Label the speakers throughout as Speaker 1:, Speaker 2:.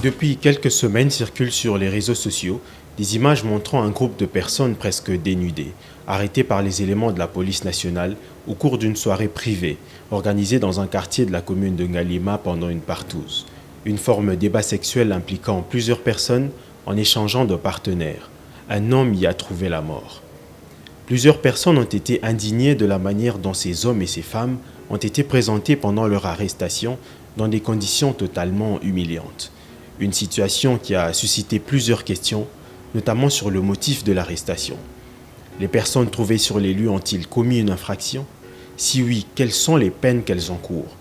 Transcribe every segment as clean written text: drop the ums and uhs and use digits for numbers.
Speaker 1: Depuis quelques semaines circulent sur les réseaux sociaux des images montrant un groupe de personnes presque dénudées, arrêtées par les éléments de la police nationale au cours d'une soirée privée organisée dans un quartier de la commune de Ngalima pendant une partouze. Une forme de débat sexuel impliquant plusieurs personnes en échangeant de partenaires. Un homme y a trouvé la mort. Plusieurs personnes ont été indignées de la manière dont ces hommes et ces femmes ont été présentés pendant leur arrestation dans des conditions totalement humiliantes. Une situation qui a suscité plusieurs questions, notamment sur le motif de l'arrestation. Les personnes trouvées sur les lieux ont-ils commis une infraction? Si oui, quelles sont les peines qu'elles encourent?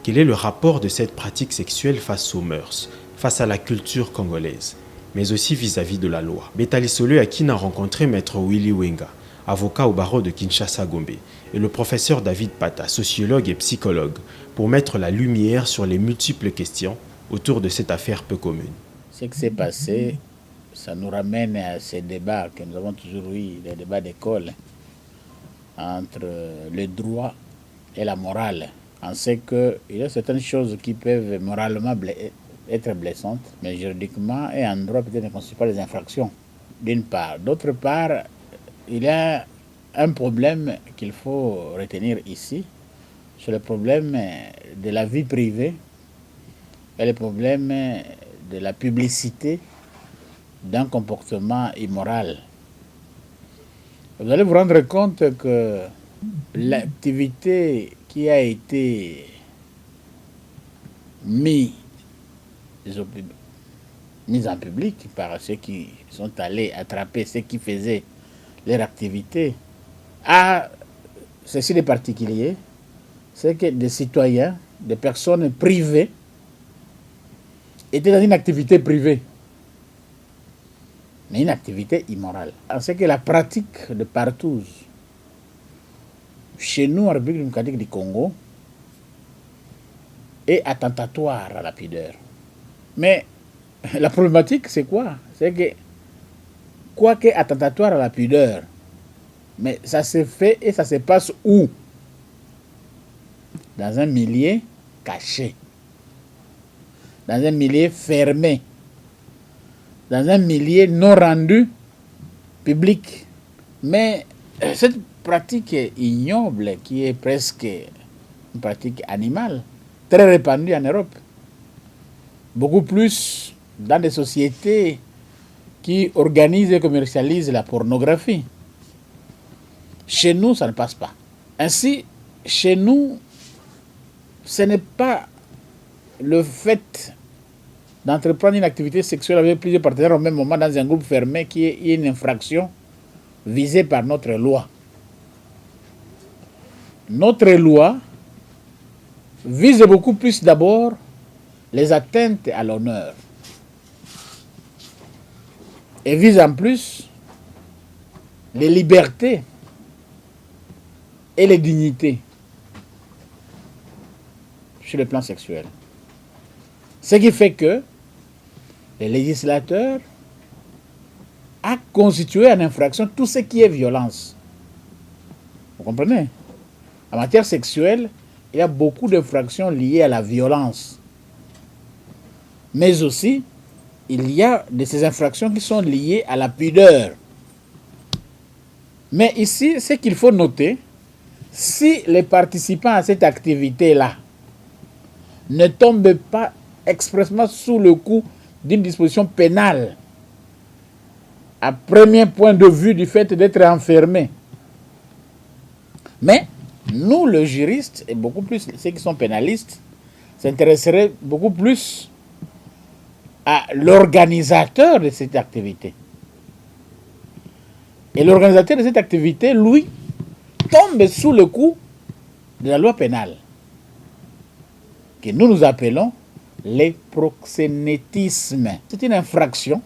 Speaker 1: Quel est le rapport de cette pratique sexuelle face aux mœurs, face à la culture congolaise, mais aussi vis-à-vis de la loi? Betali Solo Akin a rencontré Maître Willy Wenga, avocat au barreau de Kinshasa-Gombe, et le professeur David Pata, sociologue et psychologue, pour mettre la lumière sur les multiples questions autour de cette affaire peu commune.
Speaker 2: Ce qui s'est passé, ça nous ramène à ces débats que nous avons toujours eu, les débats d'école, entre le droit et la morale. On sait qu'il y a certaines choses qui peuvent moralement être blessantes, mais juridiquement et en droit peut-être ne constituent pas des infractions, d'une part. D'autre part, il y a un problème qu'il faut retenir ici, c'est le problème de la vie privée et le problème de la publicité d'un comportement immoral. Vous allez vous rendre compte que l'activité qui a été mise en public par ceux qui sont allés attraper ceux qui faisaient leur activité a ceci de particulier, c'est que des citoyens, des personnes privées étaient dans une activité privée, mais une activité immorale. C'est que la pratique de partouze chez nous en République démocratique du Congo est attentatoire à la pudeur. Mais la problématique, c'est quoi? C'est que, quoique attentatoire à la pudeur, mais ça se fait et ça se passe où? Dans un milieu caché, dans un milieu fermé, dans un milieu non rendu public. Mais cette pratique ignoble, qui est presque une pratique animale, très répandue en Europe, beaucoup plus dans des sociétés qui organisent et commercialisent la pornographie. Chez nous, ça ne passe pas. Ainsi, chez nous, ce n'est pas le fait d'entreprendre une activité sexuelle avec plusieurs partenaires au même moment dans un groupe fermé qui est une infraction visée par notre loi. Notre loi vise beaucoup plus d'abord les atteintes à l'honneur et vise en plus les libertés et les dignités sur le plan sexuel. Ce qui fait que le législateur a constitué en infraction tout ce qui est violence. Vous comprenez? En matière sexuelle, il y a beaucoup d'infractions liées à la violence. Mais aussi, il y a de ces infractions qui sont liées à la pudeur. Mais ici, ce qu'il faut noter, si les participants à cette activité-là ne tombent pas expressément sous le coup d'une disposition pénale, à premier point de vue du fait d'être enfermé. Mais nous, les juristes, et beaucoup plus ceux qui sont pénalistes, s'intéresseraient beaucoup plus à l'organisateur de cette activité. Et l'organisateur de cette activité, lui, tombe sous le coup de la loi pénale, que nous appelons le proxénétisme. C'est une infraction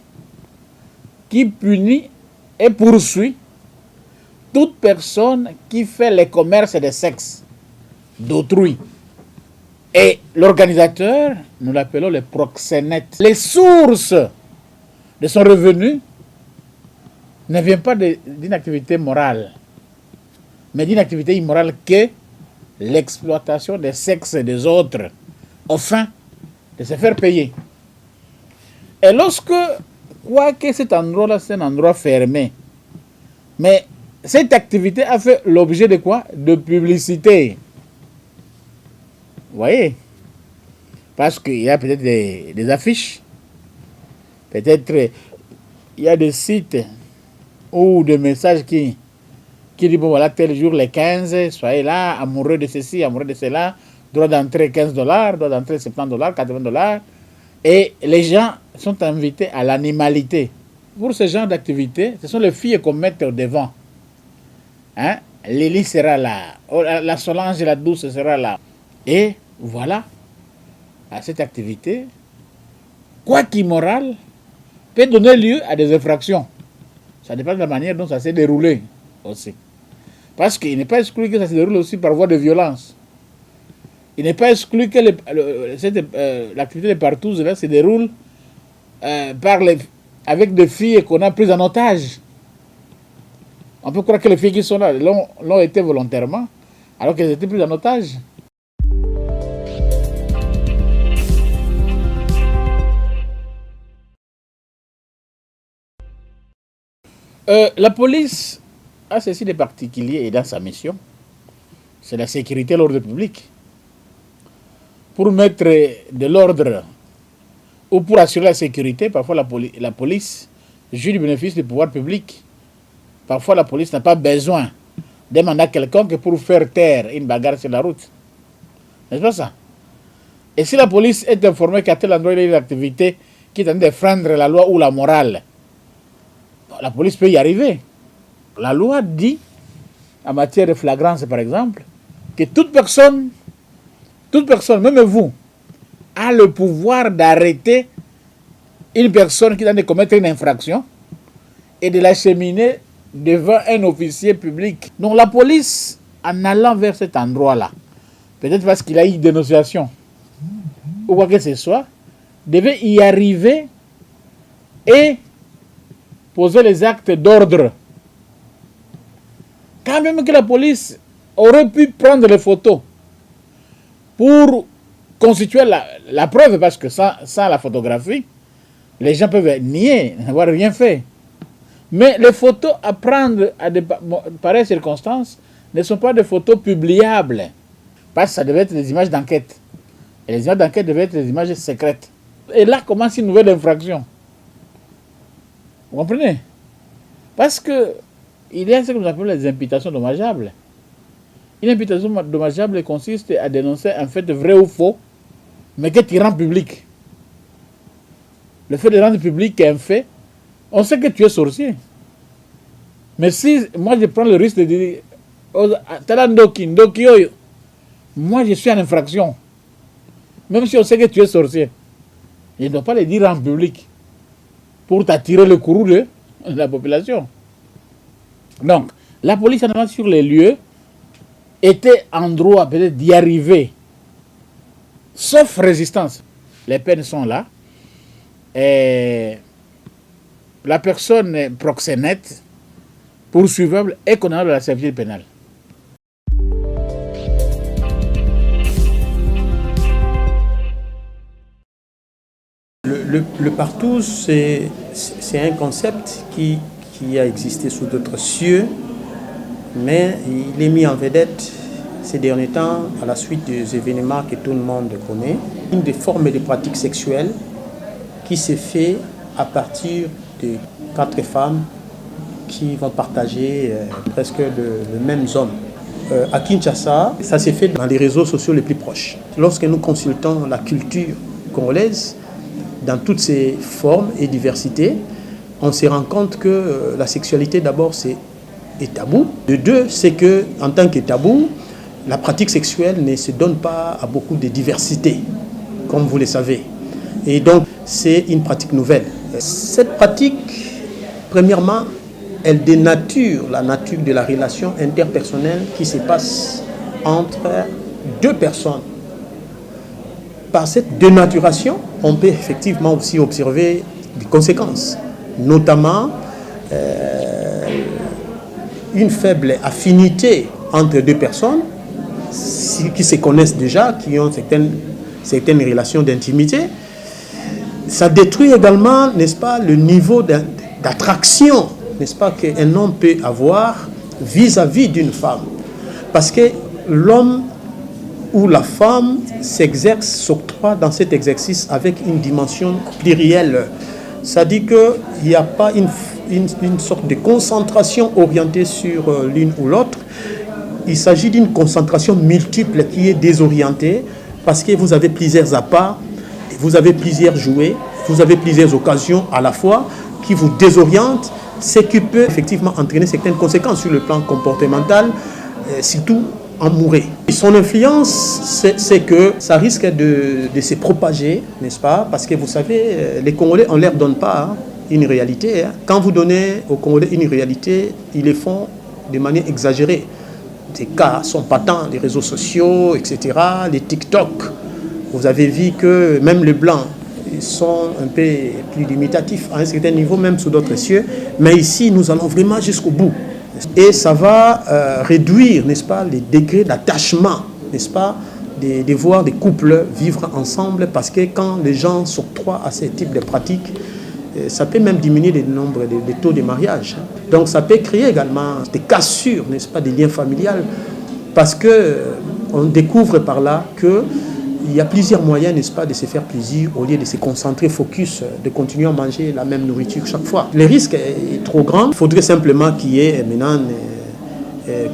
Speaker 2: qui punit et poursuit toute personne qui fait le commerce de sexe d'autrui. Et l'organisateur, nous l'appelons le proxénète. Les sources de son revenu ne viennent pas d'une activité morale, mais d'une activité immorale que l'exploitation des sexes des autres, au fin de se faire payer. Et lorsque, quoique cet endroit-là, c'est un endroit fermé, mais cette activité a fait l'objet de quoi? De publicité. Vous voyez? Parce qu'il y a peut-être des affiches, peut-être il y a des sites ou des messages qui disent, bon voilà, tel jour, les 15, soyez là, amoureux de ceci, amoureux de cela, droit d'entrée $15, droit d'entrée $70, $80. Et les gens sont invités à l'animalité. Pour ce genre d'activité, ce sont les filles qu'on met au devant. Hein? Lily sera là, la Solange et la Douce sera là. Et voilà, à cette activité, quoi qu'immoral, peut donner lieu à des infractions. Ça dépend de la manière dont ça s'est déroulé aussi. Parce qu'il n'est pas exclu que ça se déroule aussi par voie de violence. Il n'est pas exclu que l'activité de partouze là se déroule avec des filles qu'on a prises en otage. On peut croire que les filles qui sont là l'ont été volontairement, alors qu'elles étaient prises en otage. La police a ceci de particulier et dans sa mission, c'est la sécurité et l'ordre public. Pour mettre de l'ordre ou pour assurer la sécurité, parfois la police jouit du bénéfice du pouvoir public. Parfois la police n'a pas besoin d'un mandat quelconque pour faire taire une bagarre sur la route. N'est-ce pas ça? Et si la police est informée qu'à tel endroit il y a une activité qui est en train de freindre la loi ou la morale, la police peut y arriver. La loi dit, en matière de flagrance par exemple, que toute personne, même vous, a le pouvoir d'arrêter une personne qui est en train de commettre une infraction et de l'acheminer devant un officier public. Donc la police, en allant vers cet endroit-là, peut-être parce qu'il a eu une dénonciation, ou quoi que ce soit, devait y arriver et poser les actes d'ordre. Quand même que la police aurait pu prendre les photos pour constituer la preuve, parce que sans la photographie, les gens peuvent nier, n'avoir rien fait. Mais les photos à prendre à de pareilles circonstances ne sont pas des photos publiables, parce que ça devait être des images d'enquête. Et les images d'enquête devaient être des images secrètes. Et là commence une nouvelle infraction. Vous comprenez? Parce que il y a ce que nous appelons les imputations dommageables. Une imputation dommageable consiste à dénoncer un fait vrai ou faux, mais que tu rends public. Le fait de rendre public un fait, on sait que tu es sorcier. Mais si moi je prends le risque de dire, moi je suis en infraction, même si on sait que tu es sorcier, je ne dois pas le dire en public pour t'attirer le courroux de la population. Donc, la police en allant sur les lieux était en droit peut-être d'y arriver, sauf résistance. Les peines sont là. Et la personne proxénète, poursuivable, est condamnable à la servitude pénale.
Speaker 3: Le partouze, c'est un concept qui a existé sous d'autres cieux, mais il est mis en vedette ces derniers temps à la suite des événements que tout le monde connaît. Une des formes de pratiques sexuelles qui s'est fait à partir de 4 femmes qui vont partager presque le même homme. À Kinshasa, ça s'est fait dans les réseaux sociaux les plus proches. Lorsque nous consultons la culture congolaise, dans toutes ses formes et diversités, on se rend compte que la sexualité d'abord est tabou. De deux, c'est que en tant que tabou, la pratique sexuelle ne se donne pas à beaucoup de diversité, comme vous le savez. Et donc, c'est une pratique nouvelle. Cette pratique, premièrement, elle dénature la nature de la relation interpersonnelle qui se passe entre deux personnes. Par cette dénaturation, on peut effectivement aussi observer des conséquences, notamment une faible affinité entre deux personnes qui se connaissent déjà, qui ont certaines relations d'intimité. Ça détruit également, n'est-ce pas, le niveau d'attraction, n'est-ce pas, qu'un homme peut avoir vis-à-vis d'une femme. Parce que l'homme ou la femme s'octroie dans cet exercice avec une dimension plurielle. Ça dit qu'il n'y a pas une sorte de concentration orientée sur l'une ou l'autre. Il s'agit d'une concentration multiple qui est désorientée parce que vous avez plusieurs apparts, vous avez plusieurs jouets, vous avez plusieurs occasions à la fois qui vous désorientent, ce qui peut effectivement entraîner certaines conséquences sur le plan comportemental, surtout amoureux. Son influence, c'est que ça risque de se propager, n'est-ce pas? Parce que vous savez, les Congolais, on ne leur donne pas une réalité. Quand vous donnez aux Congolais une réalité, ils le font de manière exagérée. Ces cas sont patents, les réseaux sociaux, etc., les TikTok. Vous avez vu que même les Blancs, ils sont un peu plus limitatifs à un certain niveau, même sous d'autres cieux. Mais ici, nous allons vraiment jusqu'au bout. Et ça va réduire, n'est-ce pas, les degrés d'attachement, n'est-ce pas, de voir des couples vivre ensemble, parce que quand les gens s'octroient à ce type de pratiques, ça peut même diminuer le nombre des taux de mariage. Donc ça peut créer également des cassures, n'est-ce pas, des liens familiales, parce qu'on découvre par là qu'il y a plusieurs moyens, n'est-ce pas, de se faire plaisir au lieu de se concentrer, focus, de continuer à manger la même nourriture chaque fois. Le risque est trop grand. Il faudrait simplement qu'il y ait maintenant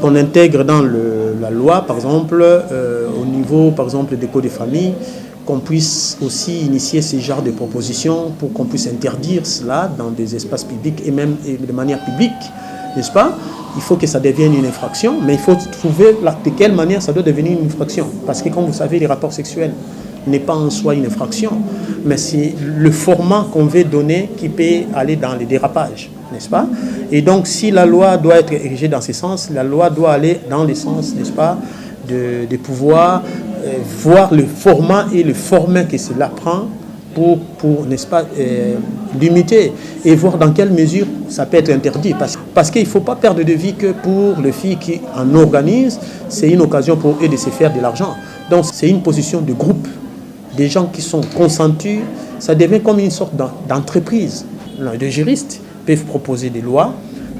Speaker 3: qu'on intègre dans la loi, par exemple, au niveau, par exemple, des codes de famille, qu'on puisse aussi initier ce genre de propositions pour qu'on puisse interdire cela dans des espaces publics et même de manière publique, n'est-ce pas? Il faut que ça devienne une infraction, mais il faut trouver de quelle manière ça doit devenir une infraction. Parce que, comme vous savez, les rapports sexuels n'est pas en soi une infraction, mais c'est le format qu'on veut donner qui peut aller dans les dérapages, n'est-ce pas? Et donc, si la loi doit être érigée dans ce sens, la loi doit aller dans le sens, n'est-ce pas, de pouvoir voir le format et le format que cela prend pour n'est-ce pas, limiter et voir dans quelle mesure ça peut être interdit. Parce qu'il ne faut pas perdre de vue que pour les filles qui en organisent, c'est une occasion pour eux de se faire de l'argent. Donc c'est une position de groupe, des gens qui sont consentus, ça devient comme une sorte d'entreprise. Les juristes peuvent proposer des lois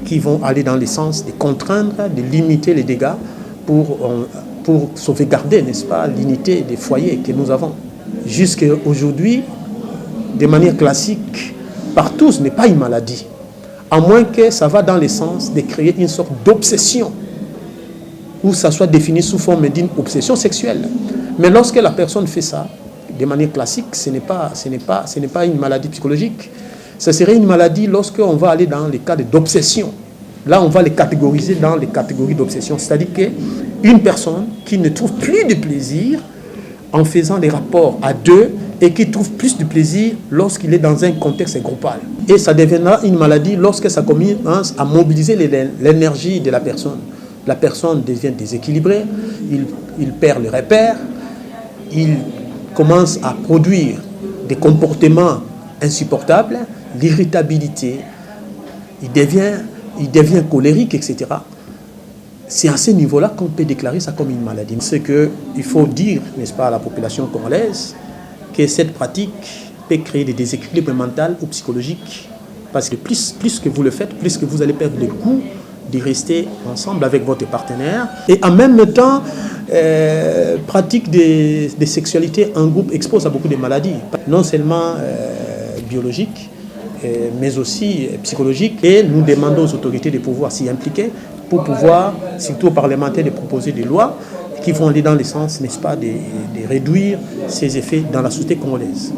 Speaker 3: qui vont aller dans le sens de contraindre, de limiter les dégâts pour sauvegarder, n'est-ce pas, l'unité des foyers que nous avons. Jusqu'à aujourd'hui, de manière classique, partout, ce n'est pas une maladie. À moins que ça va dans le sens de créer une sorte d'obsession, où ça soit défini sous forme d'une obsession sexuelle. Mais lorsque la personne fait ça, de manière classique, ce n'est pas une maladie psychologique. Ce serait une maladie lorsqu'on va aller dans les cas d'obsession. Là, on va les catégoriser dans les catégories d'obsession. C'est-à-dire qu'une personne qui ne trouve plus de plaisir en faisant des rapports à deux et qui trouve plus de plaisir lorsqu'il est dans un contexte groupal. Et ça deviendra une maladie lorsque ça commence à mobiliser l'énergie de la personne. La personne devient déséquilibrée, il perd le repère, il commence à produire des comportements insupportables, l'irritabilité, il devient colérique, etc. C'est à ce niveau-là qu'on peut déclarer ça comme une maladie. C'est qu'il faut dire, n'est-ce pas, à la population congolaise que cette pratique peut créer des déséquilibres mentaux ou psychologiques. Parce que plus que vous le faites, plus que vous allez perdre le goût de rester ensemble avec votre partenaire. Et en même temps, pratique des sexualités en groupe expose à beaucoup de maladies. Non seulement biologiques, mais aussi psychologiques. Et nous demandons aux autorités de pouvoir s'y impliquer pour pouvoir, surtout aux parlementaires, de proposer des lois qui vont aller dans le sens, n'est-ce pas, de réduire ces effets dans la société congolaise.